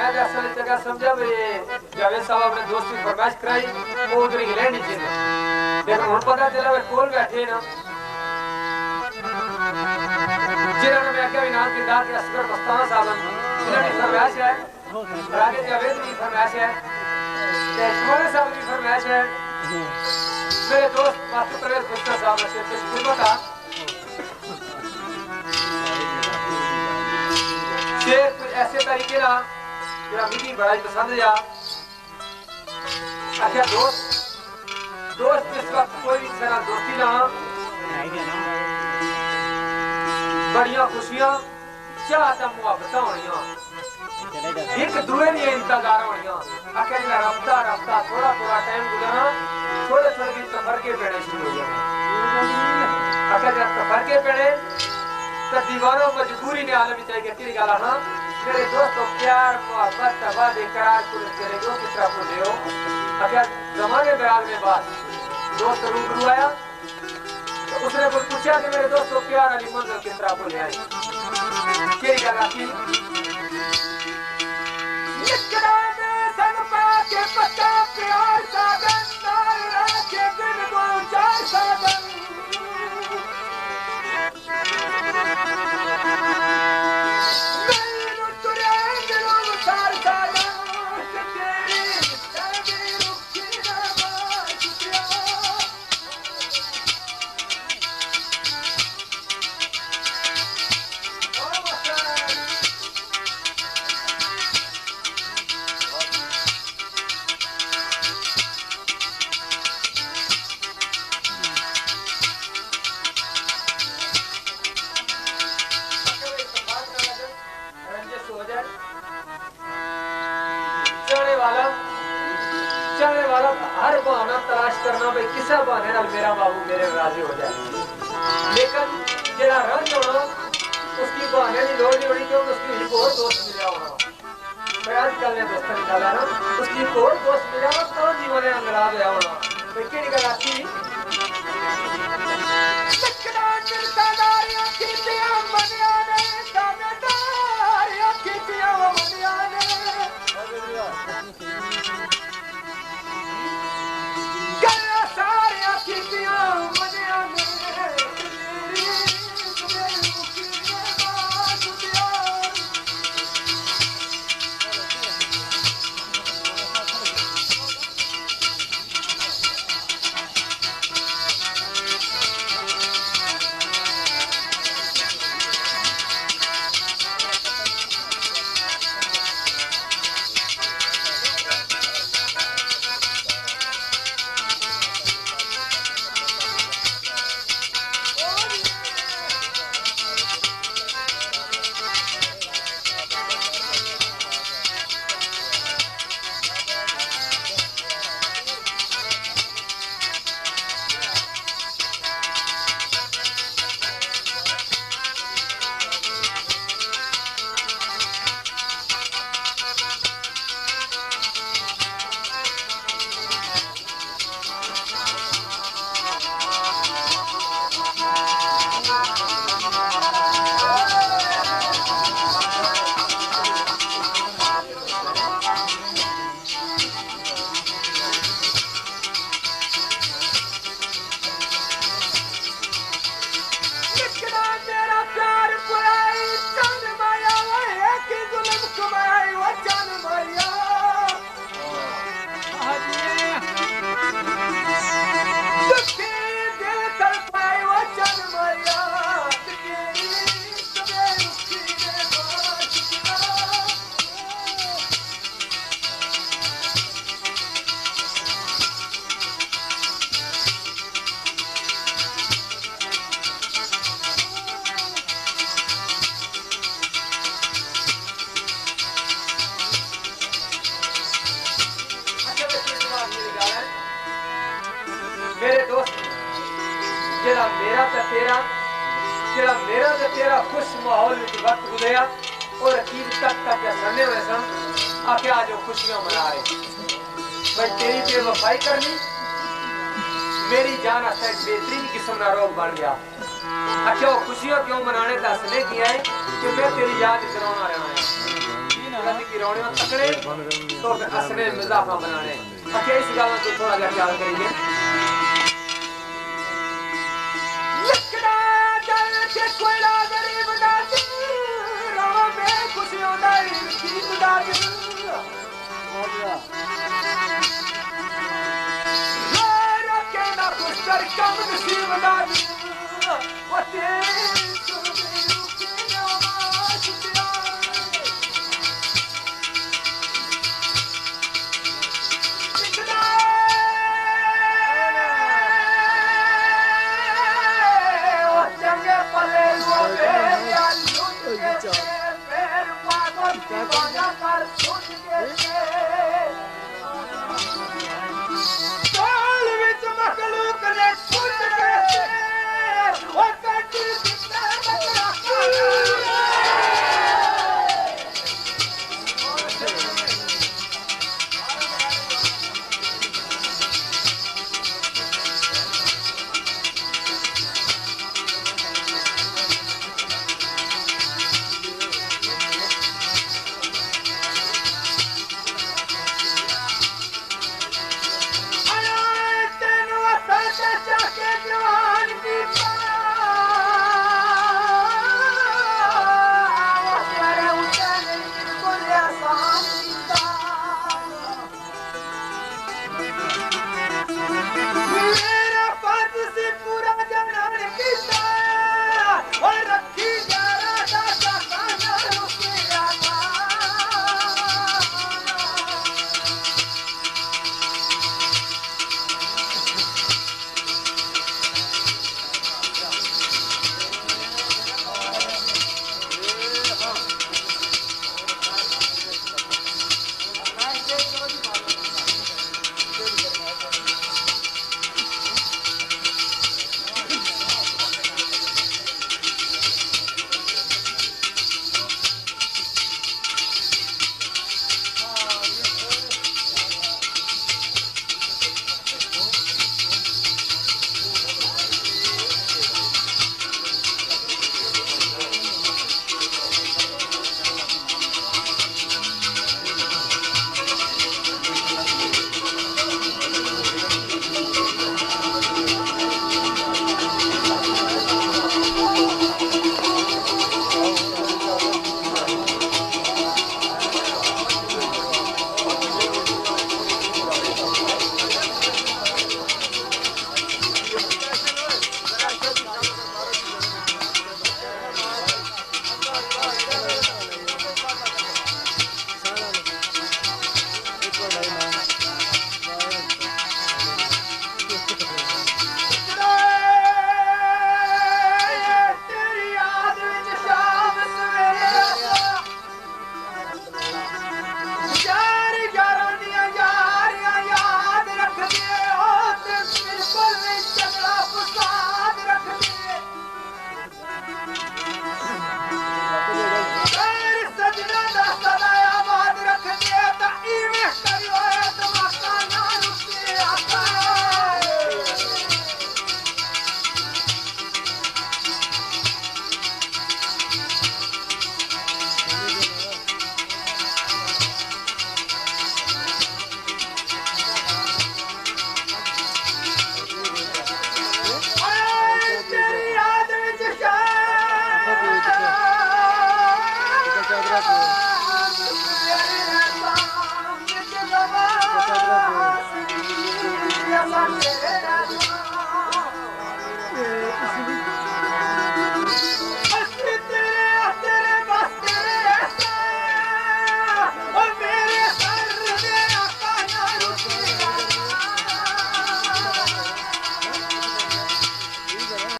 मैं असल जगह समझा मेरे जावेद साहब अपने दोस्त की फरमाइश कराई वो उधर इंग्लैंड ही चले लेकिन हम पता चला वे कोल बैठे ना जिन्होंने मैं क्या इनाम की दाद के असगर मस्ताना साहब जिन्होंने फरमाइश है रागे जावेद की फरमाइश है शोले साहब की फरमाइश है मेरे दोस्त मास्टर परवेज गुस्सा साहब ने खिदमत आ शेर कुछ ऐसे तरीके ना मेरा मीटिंग बड़ा ही पसंद है अच्छा दोस्त इस वक्त कोई तरह दोस्ती ना बड़िया खुशियां चाहता मुहब्बत होनियां एक दूसरे की इंतजार होनियां आखिर रफ्ता थोड़ा टाइम गुजरना थोड़े की तफरके पेड़े शुरू हो जाए आखिर जब तफरके पेड़े तो दीवारों मजबूरी ने आलमी चाहिए कि गाला हाँ मेरे दोस्तों प्यार मोहब्बत वादे करार कुल तेरे दोस्त की तरफ ले हो अगर जमाने बयान में बात दोस्त रूबरू आया तो उसने कुछ पूछा कि मेरे दोस्तों प्यार अली मंजर किस तरह ले आए क्या गाला की निकराने सन पाके पता प्यार सागन नाल राखे दिन दो चार सागन हर बहाना तलाश करना भाई किसा बहाने नाल मेरा बाबू मेरे राजी हो जाए लेकिन जेड़ा रंज होना उसकी बहाने की लोड़ नहीं होनी क्योंकि उसकी एक और दोस्त मिला होना भाई आजकल ने दोस्त निकाला ना उसकी एक और दोस्त मिला होना तो जीवन में अंगराज आया होना भाई केड़ी गल आखी मेरे दोस्त जेड़ा मेरा ते तेरा खुश माहौल में वक्त गुजरिया और अकीब तक सन्ने हुए सन आके आज वो खुशियां मना रहे भाई तेरी बेवफाई करनी मेरी जान आस्ते बेहतरीन किस्म का रोग बन गया आखिर वो खुशियां क्यों मनाने दसने किया है कि मैं तेरी याद कराना रहा है गति की रोने और तकड़े तो असरे मिजाफा बनाने अके इस गाल को थोड़ा जा ख्याल करिए लिखना जल के कोयला गरीब दाद राह में खुशियों दा गरीब दाद रोके ना खुश कर कम नसीब दाद वते